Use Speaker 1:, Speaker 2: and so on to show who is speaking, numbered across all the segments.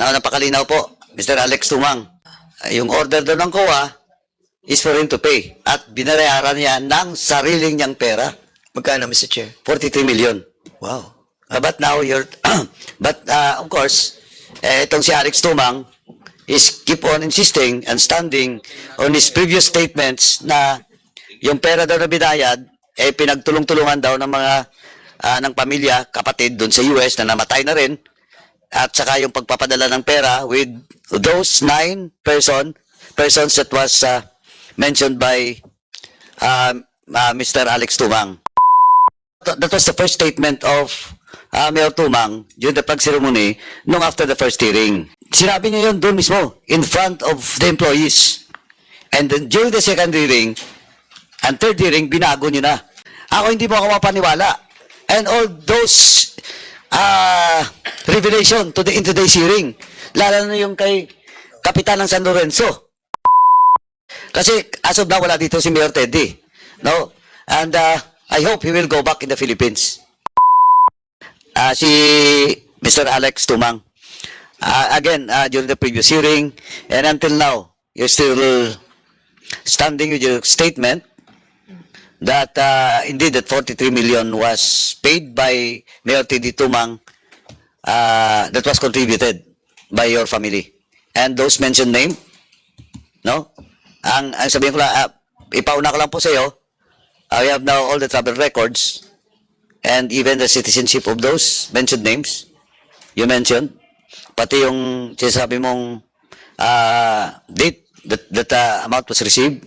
Speaker 1: Na napakalinaw po, Mr. Alex Tumang. Yung order doon ng COA is for him to pay. At binayaran niya ng sariling niyang pera.
Speaker 2: Magkano, Mr. Chair?
Speaker 1: 43 million.
Speaker 2: Wow.
Speaker 1: But now you're, of course, itong si Alex Tumang is keep on insisting and standing on his previous statements na yung pera daw na binayad, pinagtulong-tulungan daw ng mga, ng pamilya, kapatid doon sa US na namatay na rin, at saka yung pagpapadala ng pera with those 9 persons that was mentioned by Mr. Alex Tumang. That was the first statement of Mayor Tumang during the flag ceremony nung after the first hearing. Sinabi niya yun doon mismo in front of the employees. And then during the second hearing and third hearing, binago niya na. Ako hindi mo ako mapaniwala. And all those revelation in today's hearing, lalo na yung kay Kapitan ng San Lorenzo. Kasi as of now, wala dito si Mayor Teddy. No? And I hope he will go back in the Philippines. Si Mr. Alex Tumang. Again, during the previous hearing, and until now, you're still standing with your statement that indeed that 43 million was paid by Mayor Teddy Tumang, that was contributed by your family. And those mentioned name, no? Ang sabihin ko lang, ipauna ko lang po sa iyo, we have now all the travel records and even the citizenship of those mentioned names you mentioned, pati yung sinasabi mong date that amount was received.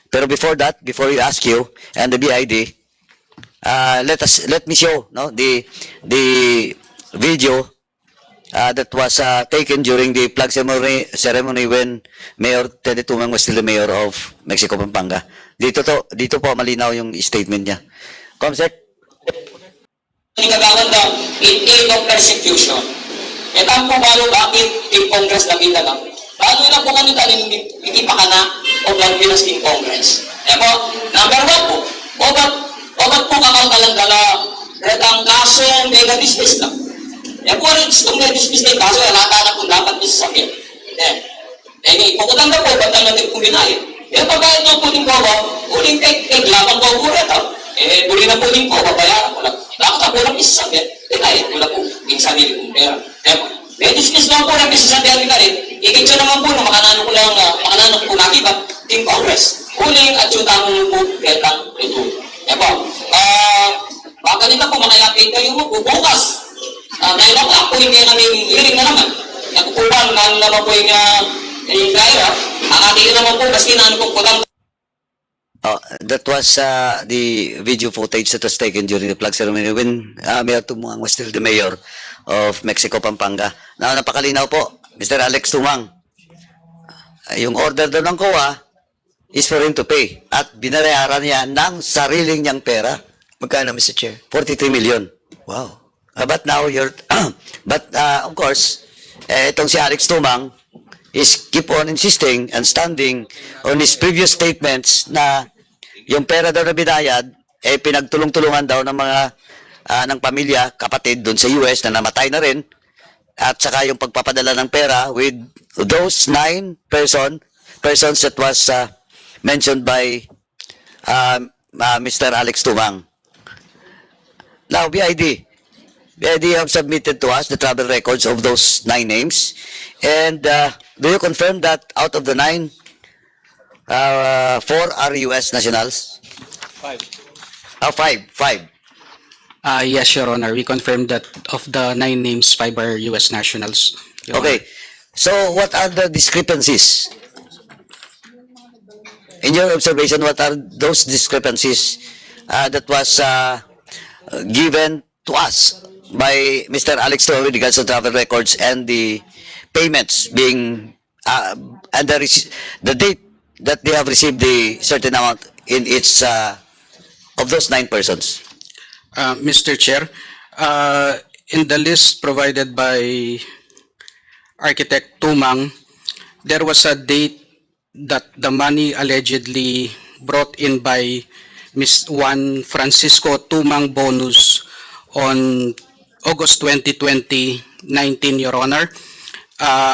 Speaker 1: Pero before that, before we ask you and the BID, let me show the video that was taken during the flag ceremony when Mayor Teddy Tumang was still the mayor of Mexico, Pampanga. Dito po malinaw yung statement niya. Comsec.
Speaker 3: Tinatawag na in aid of persecution. Ito ang pumalo bakit in Congress na bilang. Bago na po kami tanin hindi pa ka na o Pilipinas in Congress. E po, number 1 po, obat po kamang talandala red ang kasong mega dismiss lang. E po, itong mega dismiss na yung kaso, alata na po dapat isasabihin. Ipukutang na po, ba't ang natin kuminayin? E pagkait nyo po din po, uling lamang po po ito. Buli na po din po, babayaran ko lang. Dapat ako lang isasabihin, kinayin ko lang po, yung sarili kong pera. May dismiss lang po lang isasabihin ka rin, ikitso naman po na makanano ko lang, makanano ko nakibat, in Congress. Uling at yung tamang po, petang ito. Baka nito po, makayapin kayo mo po, bukas. Dahil ako po, hindi kami hearing na naman. Nakukupan, naman po yung driver. Ang ating naman po, kasi naano po putang.
Speaker 1: That was the video footage that was taken during the flag ceremony when Mayor Tumang was still the mayor of Mexico, Pampanga. Now, napakalinaw po, Mr. Alex Tumang. Yung order doon ng COA is for him to pay. At binayaran niya ng sariling niyang pera.
Speaker 2: Magkano, Mr. Chair?
Speaker 1: 43 million.
Speaker 2: Wow.
Speaker 1: But now you're, of course, itong si Alex Tumang is keep on insisting and standing on his previous statements na yung pera daw na binayad, pinagtulong-tulungan daw ng mga, ng pamilya, kapatid doon sa US na namatay na rin, at saka yung pagpapadala ng pera with those 9 persons that was mentioned by Mr. Alex Tumang. Now, BID have submitted to us the travel records of those 9 names. And do you confirm that out of the 9, 4 are U.S. nationals? 5. 5.
Speaker 4: Yes, Your Honor. We confirmed that of the 9 names, 5 are U.S. nationals. Your
Speaker 1: Okay. So what are the discrepancies? In your observation, what are those discrepancies that was given to us by Mr. Alex Tumang with regards to travel records and the payments being and the date that they have received the certain amount in each of those 9 persons?
Speaker 4: Mr. Chair, in the list provided by Architect Tumang, there was a date that the money allegedly brought in by Ms. Juan Francisco Tumang Bonus on August 2020, 19, Your Honor.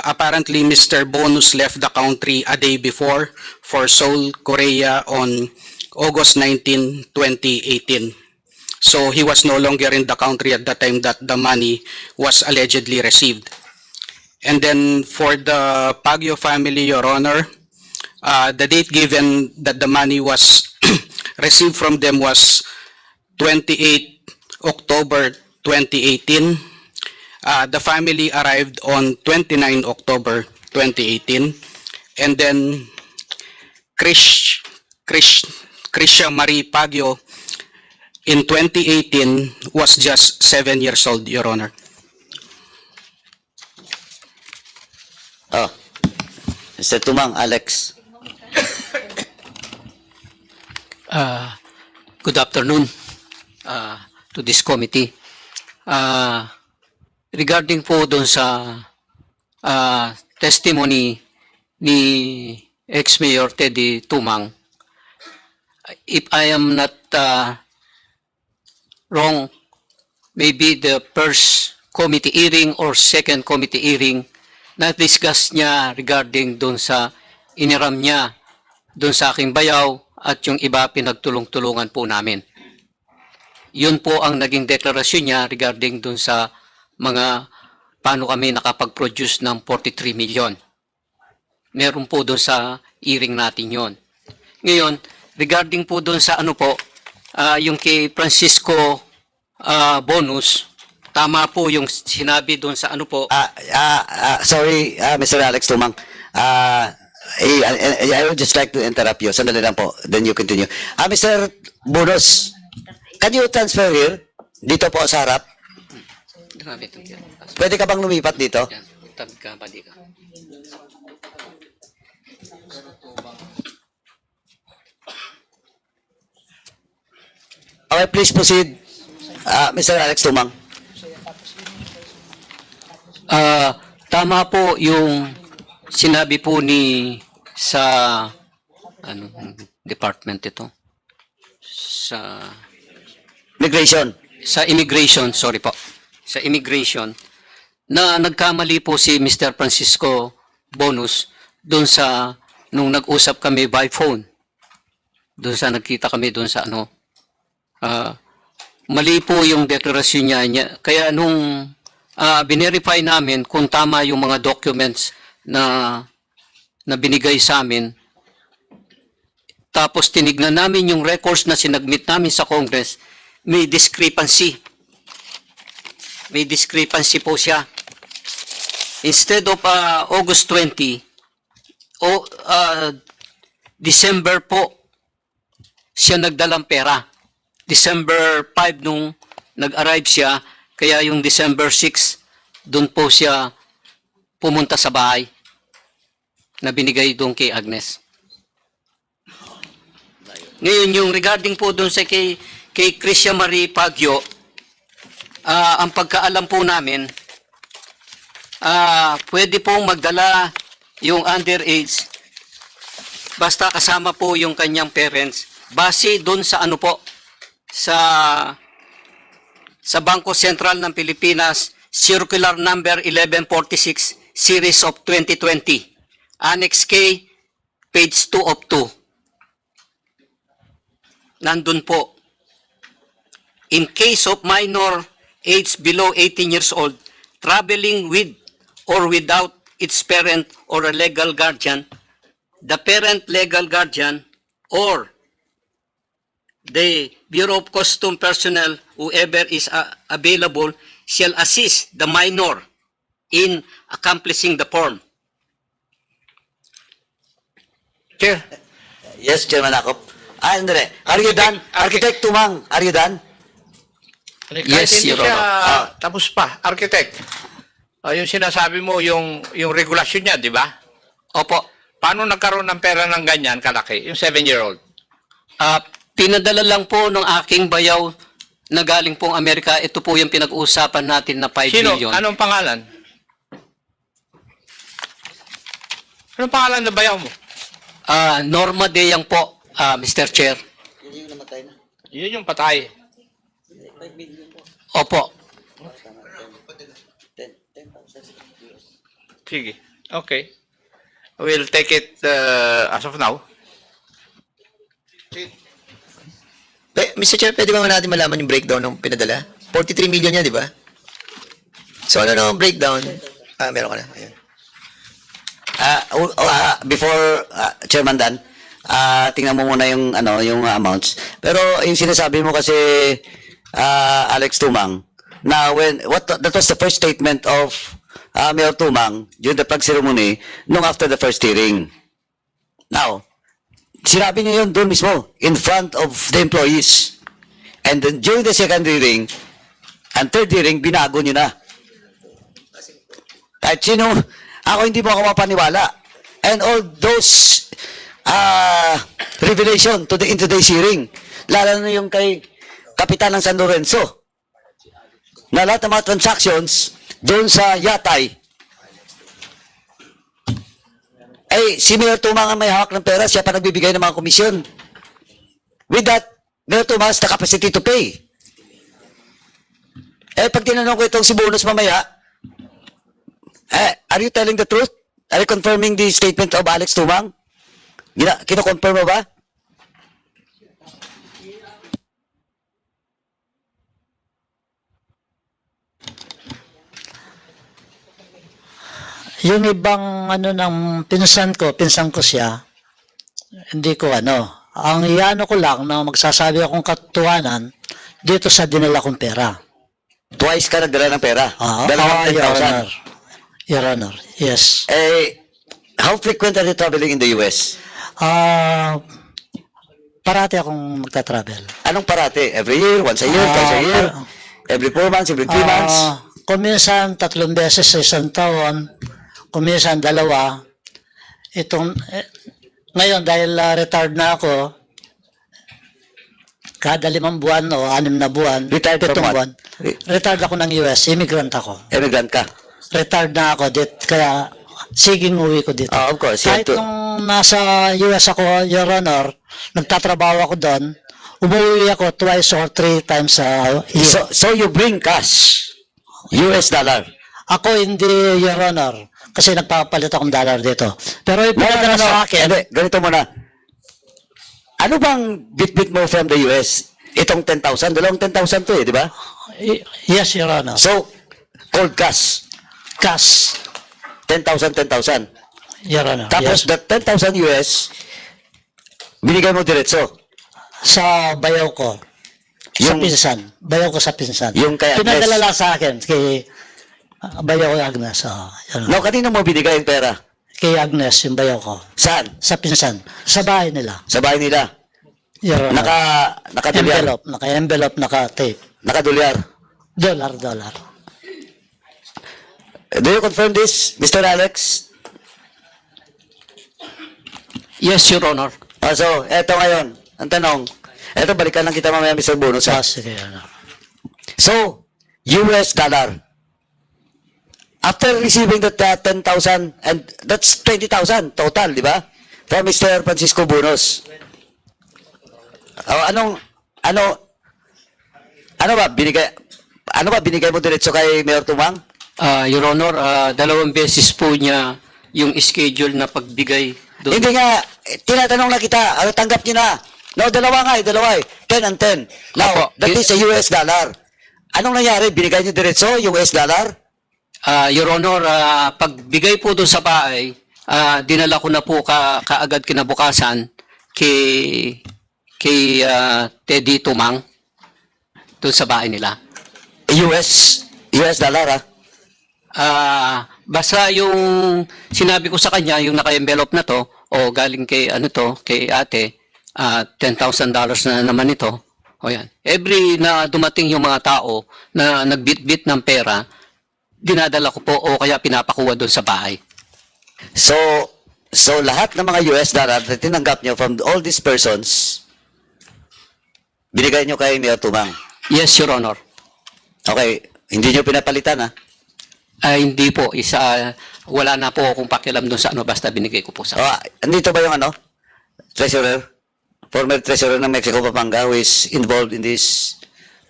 Speaker 4: Apparently, Mr. Bonus left the country a day before for Seoul, Korea on August 19, 2018. So he was no longer in the country at the time that the money was allegedly received. And then for the Pagyo family, Your Honor, the date given that the money was received from them was 28 October 2018. The family arrived on 29 October 2018. And then Krisha Marie Pagyo in 2018 was just 7 years old, Your Honor.
Speaker 1: Oh, Mr. Tumang, Alex.
Speaker 5: Good afternoon to this committee. Regarding po doon sa testimony ni ex-mayor Teddy Tumang, if I am not wrong, maybe the first committee hearing or second committee hearing na-discuss niya regarding doon sa iniram niya doon sa aking bayaw at yung iba pinagtulong-tulungan po namin. Yun po ang naging deklarasyon niya regarding doon sa mga paano kami nakapag-produce ng 43 million. Meron po doon sa hearing natin yon. Ngayon, regarding po doon sa ano po, yung kay Francisco Bonus, tama po yung sinabi doon sa ano po.
Speaker 1: Sorry, Mr. Alex Tumang. I would just like to interrupt you. Sandali lang po. Then you continue. Mr. Bonus, can you transfer here? Dito po sa harap. Pwede ka bang lumipat dito?
Speaker 5: Tabi ka, badi ka.
Speaker 1: Okay, please proceed. Mr. Alex Tumang.
Speaker 5: Tama po yung sinabi po ni sa ano department ito sa
Speaker 1: Migration.
Speaker 5: sorry po, sa immigration na nagkamali po si Mr. Francisco Bonus doon sa nung nag-usap kami by phone, doon sa nagkita kami doon sa ano, mali po yung deklarasyon niya. Kaya nung binerify namin kung tama yung mga documents na binigay sa amin, tapos tinignan namin yung records na sinagmit namin sa Congress, may discrepancy. May discrepancy po siya. Instead of August 20, December po siya nagdalang pera. December 5 nung nag-arrive siya, kaya yung December 6, doon po siya pumunta sa bahay na binigay doon kay Agnes. Ngayon, yung regarding po doon sa kay Krisha Marie Pagyo, ang pagkaalam po namin, pwede pong magdala yung underage, basta kasama po yung kanyang parents, base doon sa ano po, sa Bangko Sentral ng Pilipinas, Circular Number 1146, Series of 2020, Annex K, page 2 of 2. Nandun po. In case of minor age below 18 years old, traveling with or without its parent or a legal guardian, the parent, legal guardian, or the Bureau of Custom personnel, whoever is available, shall assist the minor in accomplishing the form.
Speaker 2: Chair.
Speaker 1: Yes, Chairman Akop. Andre, are you done? Architect Tumang, are you done?
Speaker 5: Yes,
Speaker 6: Kahit hindi
Speaker 5: Your
Speaker 6: siya
Speaker 5: Honor.
Speaker 6: tapos pa, architect. Yung sinasabi mo, yung regulasyon niya, di ba?
Speaker 5: Opo.
Speaker 6: Paano nagkaroon ng pera ng ganyan kalaki? Yung 7-year-old.
Speaker 5: Pinadala lang po ng aking bayaw na galing pong Amerika. Ito po yung pinag-uusapan natin na 5
Speaker 6: Sino?
Speaker 5: million.
Speaker 6: Anong pangalan? Anong pangalan na bayaw mo?
Speaker 5: Norma Deyang po, Mr. Chair.
Speaker 6: Yun yung patay.
Speaker 5: Opo.
Speaker 6: Sige. Okay. We'll take it as of now.
Speaker 2: Mr. Chair, pwede ba natin malaman yung breakdown ng pinadala? 43 million yan, di ba? So, ano ang breakdown? Meron ka na. Ayun.
Speaker 1: Before Chairman Dan, tingnan mo muna yung yung amounts. Pero yung sinasabi mo kasi Alex Tumang na that was the first statement of Mayor Tumang during the flag ceremony nung after the first hearing. Now, sinabi niya yun doon mismo in front of the employees. And then during the second hearing and third hearing, binago niyo na. Kahit sino, ako hindi mo ako mapaniwala. And all those revelation in today's hearing, lalo na yung kay Kapitan ng San Lorenzo, na lahat ng mga transactions doon sa Yatay, si Mayor Tumang ang may hawak ng pera, siya pa nagbibigay ng mga komisyon. With that, Mayor Tumang has the capacity to pay. Pag tinanong ko itong si Bonus mamaya, are you telling the truth? Are you confirming the statement of Alex Tumang? Kino-confirm mo ba?
Speaker 7: Yung ibang ng pinsan ko siya, hindi ko Ang iano ko lang na magsasabi akong katotohanan dito sa dinala kong pera.
Speaker 1: Twice ka nagdala ng pera.
Speaker 7: Your Honor.
Speaker 1: 10,000.
Speaker 7: Your Honor, yes.
Speaker 1: How frequent are you traveling in the US?
Speaker 7: Parati akong magta-travel.
Speaker 1: Anong parati? Every year? Once a year? Twice a year? Every 4 months? Every 3 months?
Speaker 7: Kuminsan 3 beses sa isang taon, kuminsan 2. Ngayon dahil retired na ako, kada 5 buwan o 6 na buwan,
Speaker 1: Retired from
Speaker 7: 7
Speaker 1: what?
Speaker 7: buwan, retired ako ng US, immigrant ako.
Speaker 1: Emigrant ka?
Speaker 7: Retired na ako kaya siging uwi ko dito.
Speaker 1: Of course. You have
Speaker 7: Kahit
Speaker 1: to-
Speaker 7: nung nasa US ako, Your Honor, nagtatrabaho ako doon, umuwi ako twice or 3 times a year.
Speaker 1: So you bring cash? US dollar?
Speaker 7: Ako hindi, Your Honor, kasi nagpapalit akong dollar dito. Pero ipinadala sa akin,
Speaker 1: Hindi, ganito muna. Ano bang bit-bit mo from the US? Itong 10,000? Dalawang 10,000 to di ba?
Speaker 7: yes, Your Honor,
Speaker 1: So, cold cash.
Speaker 7: cash,
Speaker 1: 10,000, 10,000.
Speaker 7: Your Honor.
Speaker 1: Tapos,
Speaker 7: yes.
Speaker 1: that 10,000 US, binigay mo diretso.
Speaker 7: Sa bayaw ko, sa
Speaker 1: Yung-
Speaker 7: pinsan. Bayaw ko sa pinsan.
Speaker 1: Yung kay Agnes.
Speaker 7: Pinadala lang sa akin, kay bayaw ko Agnes. Your Honor.
Speaker 1: No, kanino mo binigay yung pera?
Speaker 7: Kay Agnes, yung bayaw ko.
Speaker 1: Saan?
Speaker 7: Sa pinsan. Sa bahay nila.
Speaker 1: Sa bahay nila.
Speaker 7: Your Honor.
Speaker 1: Nakadulyar.
Speaker 7: Naka-envelope, naka-tape.
Speaker 1: Nakadulyar.
Speaker 7: Dollar.
Speaker 1: Do you confirm this, Mr. Alex?
Speaker 5: Yes, Your Honor.
Speaker 1: So, eto ngayon, ang tanong. Eto, balikan lang kita mamaya, Mr. Bonus. ha?
Speaker 7: Sige, Your Honor.
Speaker 1: So, US dollar. After receiving that 10,000, and that's 20,000 total, di ba? From Mr. Francisco Bonus. Ano ba binigay mo diretso kay Mayor Tumang?
Speaker 5: Your Honor, 2 beses po niya yung schedule na pagbigay doon.
Speaker 1: Hindi nga, tinatanong na kita, tanggap niyo na. No, dalawa 10 and 10. Now,
Speaker 5: Opo.
Speaker 1: that is a US dollar. Anong nangyari? Binigay niyo diretso, US dollar?
Speaker 5: Your Honor, pagbigay po doon sa bahay, dinala ko na po kaagad kinabukasan kay Teddy Tumang doon sa bahay nila.
Speaker 1: US dollar,
Speaker 5: Basta yung sinabi ko sa kanya, yung naka-envelope na to, o galing kay kay ate, $10,000 na naman ito. O yan. Every na dumating yung mga tao na nagbitbit ng pera, dinadala ko po o kaya pinapakuha doon sa bahay.
Speaker 1: So lahat ng mga US dollar na tinanggap nyo from all these persons, binigay nyo kay Mayor Tumang.
Speaker 5: Yes, Your Honor.
Speaker 1: Okay, hindi nyo pinapalitan, ha?
Speaker 5: Hindi po, wala na po akong pakialam doon sa basta binigay ko po sa
Speaker 1: Andito ba yung treasurer? Former treasurer ng Mexico, Pampanga, who is involved in this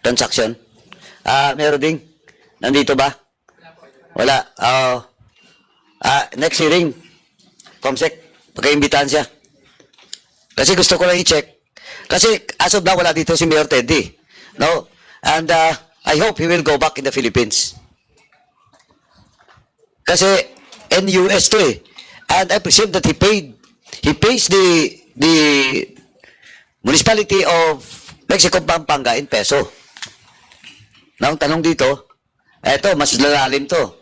Speaker 1: transaction? Meron ding? Nandito ba? Wala. next hearing, Comsec, pagka-imbitahan siya. Kasi gusto ko lang i-check. Kasi as of now, wala dito si Mayor Teddy. No? And I hope he will go back in the Philippines. Kasi NUS to eh. And I presume that he pays the municipality of Mexico, Pampanga in peso. Now, ang tanong dito, eto, mas lalalim to.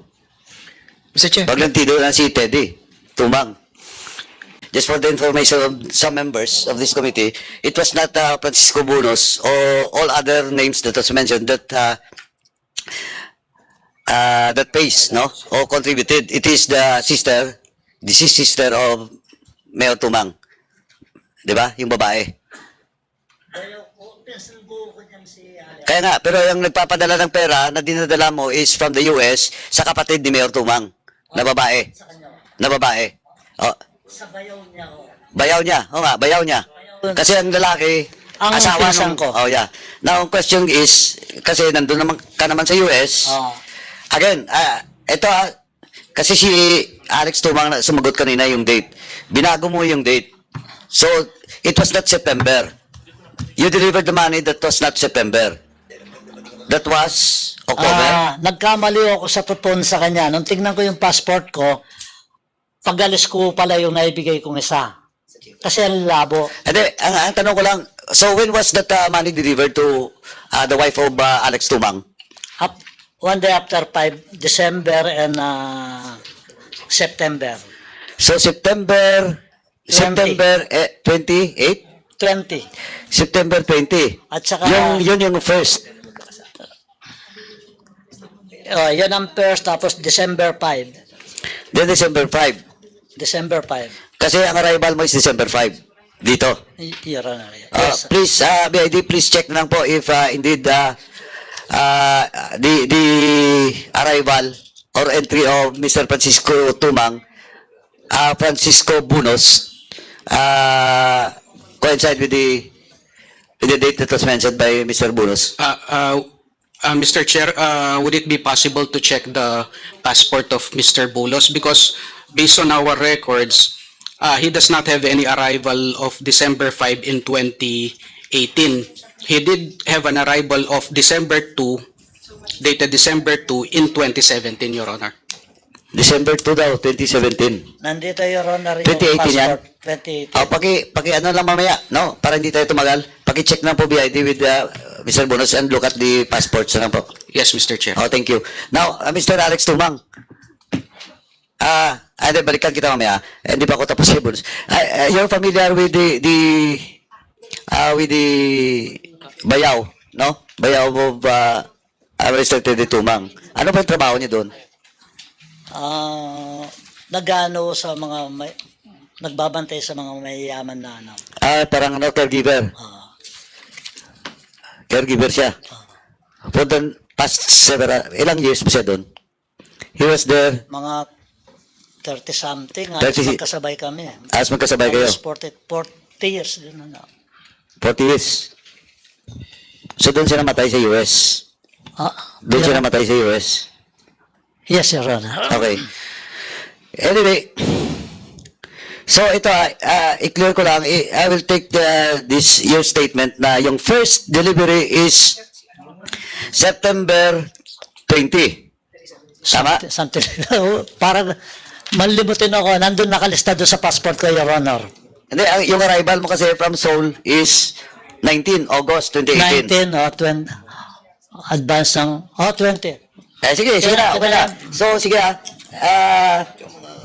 Speaker 2: Mr. Chair.
Speaker 1: Paglantido na si Teddy Tumang. Just for the information of some members of this committee, it was not Francisco Bunos or all other names that was mentioned that that pays, no, or contributed. It is the deceased sister of Mayor Tumang. Di ba? Yung babae. Kaya nga, pero yung nagpapadala ng pera na dinadala mo is from the US sa kapatid ni Mayor Tumang na babae. Na babae. Oh.
Speaker 7: Sa bayaw niya.
Speaker 1: Bayaw niya. O nga, bayaw niya. Kasi ang lalaki,
Speaker 7: Ang
Speaker 1: asawa
Speaker 7: pinsan
Speaker 1: nung...
Speaker 7: ko.
Speaker 1: Oh, yeah. Now, ang question is, kasi nandun naman ka naman sa US, again, ito kasi si Alex Tumang na sumagot kanina yung date. Binago mo yung date. So, it was not September. You delivered the money that was not September. That was October.
Speaker 7: Nagkamali ako sa tuton sa kanya. Nung tignan ko yung passport ko, pag-alis ko pala yung naibigay kong isa. Kasi ang labo.
Speaker 1: Hindi, ang tanong ko lang, so when was that money delivered to the wife of Alex Tumang?
Speaker 7: One day after 5 December and September.
Speaker 1: So September 28?
Speaker 7: 20.
Speaker 1: September 20.
Speaker 7: At saka,
Speaker 1: Yun yung first.
Speaker 7: yan ang first, tapos December 5.
Speaker 1: Then December 5.
Speaker 7: December 5.
Speaker 1: Kasi ang arrival mo is December 5. Dito.
Speaker 7: Your Honor. Yes.
Speaker 1: Please, BID, please check na lang po if indeed the arrival or entry of Mr. Francisco Tumang, Francisco Bunos, coincide with the date that was mentioned by Mr. Bunos.
Speaker 4: Mr. Chair, would it be possible to check the passport of Mr. Bulos? Because based on our records, he does not have any arrival of December 5 in 2018. He did have an arrival of December 2, dated December 2 in 2017, Your Honor.
Speaker 1: December 2 daw, 2017.
Speaker 7: Nandito, Your Honor, yung
Speaker 1: 2018 yan?
Speaker 7: passport. 2018.
Speaker 1: Paki ano lang mamaya, no? Para hindi tayo tumagal. Paki-check na po BID with Mr. Bunos and look at the passports na lang po.
Speaker 4: Yes, Mr. Chair.
Speaker 1: Oh, thank you. Now, Mr. Alex Tumang. Hindi, balikan kita mamaya. Hindi pa ako tapos si Bunos. You're familiar with the bayaw, no? Bayaw of Mr. Teddy Tumang. Ano ba yung trabaho niya doon?
Speaker 7: Nagano sa mga nagbabantay sa mga mayayaman na ano.
Speaker 1: Parang ano, caregiver. Caregiver siya. For the past ilang years pa siya doon? He was there.
Speaker 7: Mga 30-something.
Speaker 1: 30
Speaker 7: Magkasabay kami.
Speaker 1: As magkasabay kayo?
Speaker 7: 40 years din na.
Speaker 1: 40 years. So doon siya namatay sa US? Doon siya namatay sa US?
Speaker 7: Yes, Your Honor.
Speaker 1: Okay. Anyway, so ito, i-clear ko lang, I will take this your statement na yung first delivery is September 20. Tama?
Speaker 7: Something. Parang malimutin ako. Nandun nakalista doon sa passport ko, Your Honor.
Speaker 1: Hindi, yung arrival mo kasi from Seoul is 19 August 2018.
Speaker 7: 19 o 20. Advance ng, 20.
Speaker 1: Sige na, okay na. So, sige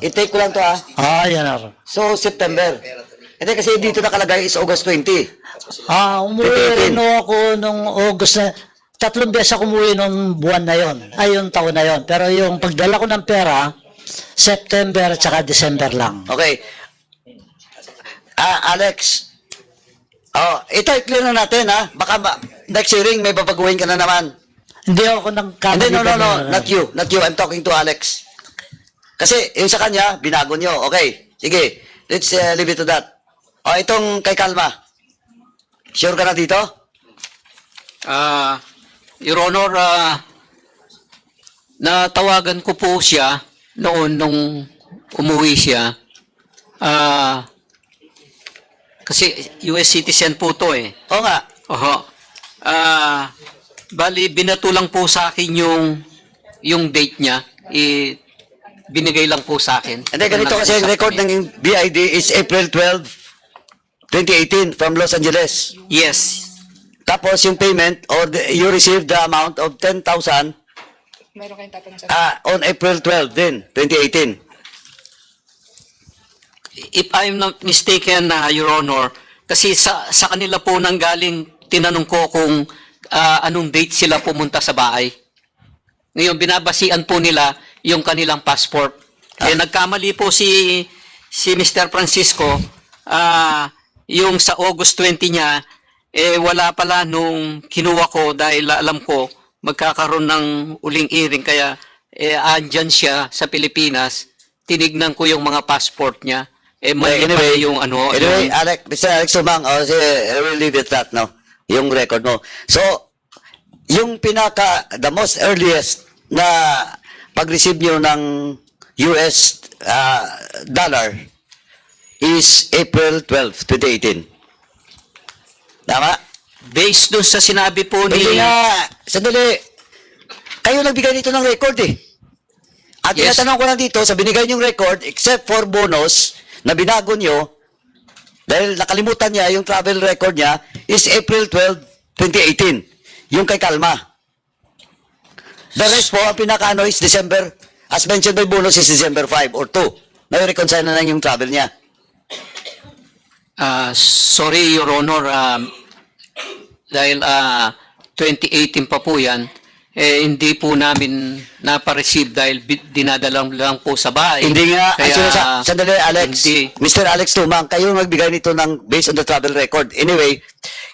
Speaker 1: i-take ko lang to
Speaker 7: Yan Your Honor.
Speaker 1: So, September. Hindi kasi dito nakalagay is August 20.
Speaker 7: Umuwi rin ako nung August na, 3 beses ako umuwi nung buwan na yon. Ay, yung taon na yon. Pero yung pagdala ko ng pera, September at saka December lang.
Speaker 1: Okay. Alex. Ito i-clear na natin Baka next hearing may babaguhin ka na naman.
Speaker 7: Hindi ako nagkamali.
Speaker 1: Hindi, no. Not you. I'm talking to Alex. Kasi yung sa kanya, binago nyo. Okay. Sige. Let's leave it to that. Itong kay Kalma. Sure ka na dito?
Speaker 5: Your Honor, natawagan ko po siya noon nung umuwi siya, kasi US citizen po to eh.
Speaker 1: Oo nga.
Speaker 5: Oho. Bali, binato lang po sa akin yung date niya. Binigay lang po sa akin.
Speaker 1: Hindi, ganito kasi ang record ng BID is April 12, 2018 from Los Angeles.
Speaker 5: Yes.
Speaker 1: Tapos yung payment or you received the amount of 10,000 on April 12 din, 2018.
Speaker 5: If I'm not mistaken, Your Honor, kasi sa kanila po nang galing, tinanong ko kung anong date sila pumunta sa bahay. Ngayon, binabasian po nila yung kanilang passport. Eh, nagkamali po si Mr. Francisco, yung sa August 20 niya, wala pala nung kinuha ko dahil alam ko magkakaroon ng uling hearing, kaya andyan siya sa Pilipinas, tinignan ko yung mga passport niya. Mali pala yung ano.
Speaker 1: Anyway,
Speaker 5: yung-
Speaker 1: Mr. Alex Sumang, I will leave it that, no? Yung record mo. So, yung the most earliest na pag-receive nyo ng US dollar is April 12, 2018. Tama?
Speaker 5: Based dun sa sinabi po ni...
Speaker 1: Hindi nga, sandali. Kayo nagbigay dito ng record eh. At
Speaker 5: Yes.
Speaker 1: tinatanong ko lang dito, sa binigay niyong record, except for bonus, na binago nyo, dahil nakalimutan niya yung travel record niya, is April 12, 2018. Yung kay Kalma. The rest po, ang pinakaano is December, as mentioned by bonus, is December 5 or 2. Nai-reconcile na lang yung travel niya.
Speaker 5: Sorry, Your Honor, dahil 2018 pa po yan, hindi po namin napareceive dahil dinadala lang po sa bahay.
Speaker 1: Hindi nga,
Speaker 5: Kaya,
Speaker 1: sandali Alex,
Speaker 5: hindi.
Speaker 1: Mr. Alex Tumang, kayo magbigay nito ng based on the travel record. Anyway,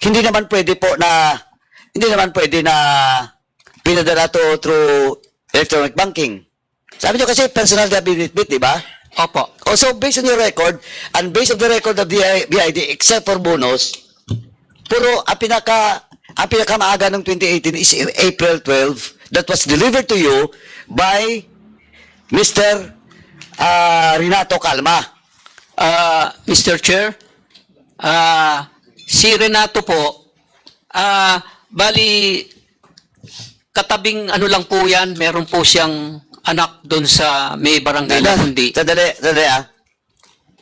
Speaker 1: hindi naman pwede na pinadala to through electronic banking. Sabi nyo kasi personal debit, di ba?
Speaker 5: Opo.
Speaker 1: Also, based on your record, and based on the record of the BID, except for bonus, puro ang pinakamaaga ng 2018 is April 12 that was delivered to you by Mr. Renato Calma.
Speaker 5: Mr. Chair, si Renato po, bali, katabing ano lang po yan, meron po siyang anak doon sa may barangay na kundi.
Speaker 1: Sandali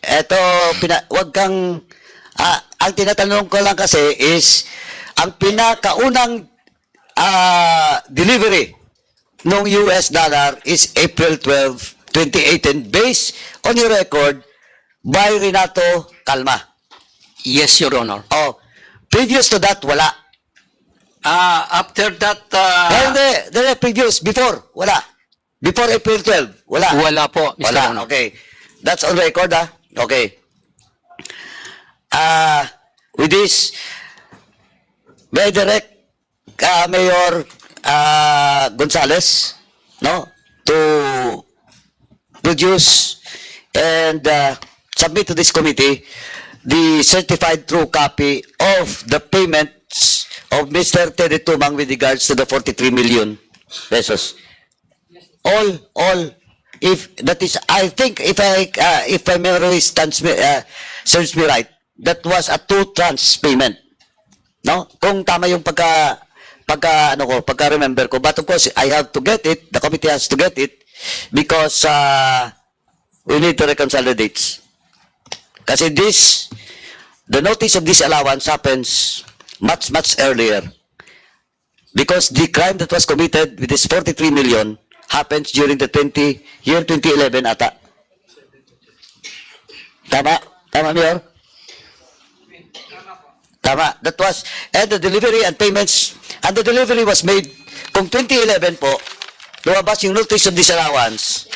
Speaker 1: Eto, wag kang, ang tinatanong ko lang kasi is, ang pinakaunang delivery ng US dollar is April 12, 2018 based on your record by Renato Calma.
Speaker 5: Yes, Your Honor.
Speaker 1: Oh, previous to that, wala.
Speaker 5: After that,
Speaker 1: Hindi, previous, before, wala. Before April 12, wala.
Speaker 5: wala po, Mr.
Speaker 1: Wala,
Speaker 5: Honor.
Speaker 1: okay. That's on record, Okay. With this, may I direct Mayor Gonzales, no, to produce and submit to this committee the certified true copy of the payments of Mr. Teddy Tumang with regards to the 43 million pesos. All, if that is, I think if my memory serves me right, that was a two-tranche payment. No? Kung tama yung pagka-remember ko. But of course, I have to get it, the committee has to get it, because we need to reconcile the dates. Kasi the notice of disallowance happens much earlier. Because the crime that was committed with this 43 million happens during the year 2011 ata. Tama? Tama, Mayor? Tama. That was, and the delivery and payments, and the delivery was made, kung 2011 po, lumabas yung notice of disallowance,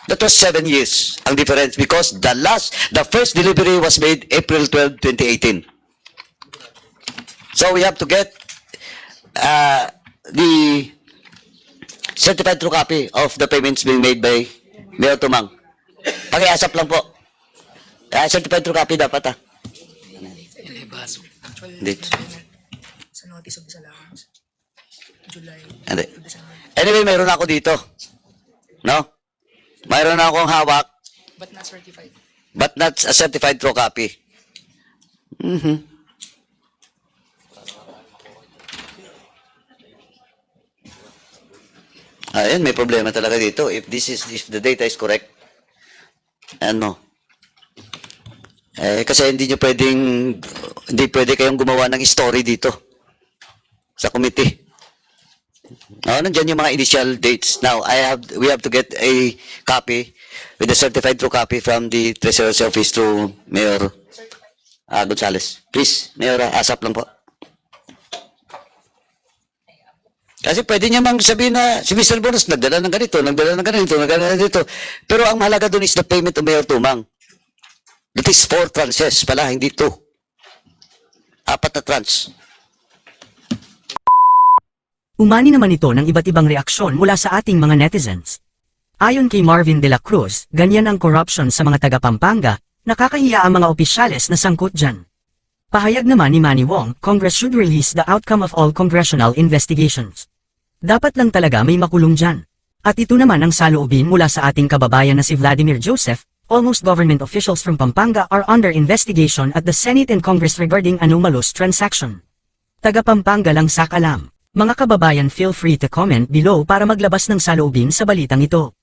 Speaker 1: that was 7 years ang difference because the first delivery was made April 12, 2018. So we have to get the certified true copy of the payments being made by Mayor Tumang. Pakiasap lang po. Certified true copy dapat Dito.
Speaker 8: Sa notice of disallowance. July.
Speaker 1: Hindi. Anyway, mayroon ako dito. No? Mayroon akong hawak
Speaker 8: but not certified.
Speaker 1: But not a certified true copy. Ayan, may problema talaga dito. If the data is correct, ano, kasi hindi pwede kayong gumawa ng story dito sa committee. Nandiyan yung mga initial dates. Now, we have to get a copy with a certified true copy from the Treasurer's Office to Mayor Gonzales. Please, Mayor, ASAP lang po. Kasi pwede niya mang sabihin na si Mr. Bonus nagdala ng ganito, nagdala ng ganito, nagdala ng ganito. Pero ang mahalaga doon is the payment of Mayor Tumang. It is 4 tranches pala, hindi 2. 4 na tranche.
Speaker 9: Umani naman ito ng iba't ibang reaksyon mula sa ating mga netizens. Ayon kay Marvin de la Cruz, ganyan ang corruption sa mga taga-Pampanga, nakakahiya ang mga opisyales na sangkot dyan. Pahayag naman ni Manny Wong, Congress should release the outcome of all congressional investigations. Dapat lang talaga may makulong dyan. At ito naman ang saloobin mula sa ating kababayan na si Vladimir Joseph, almost government officials from Pampanga are under investigation at the Senate and Congress regarding anomalous transaction. Taga-Pampanga lang sak alam. Mga kababayan, feel free to comment below para maglabas ng saloobin sa balitang ito.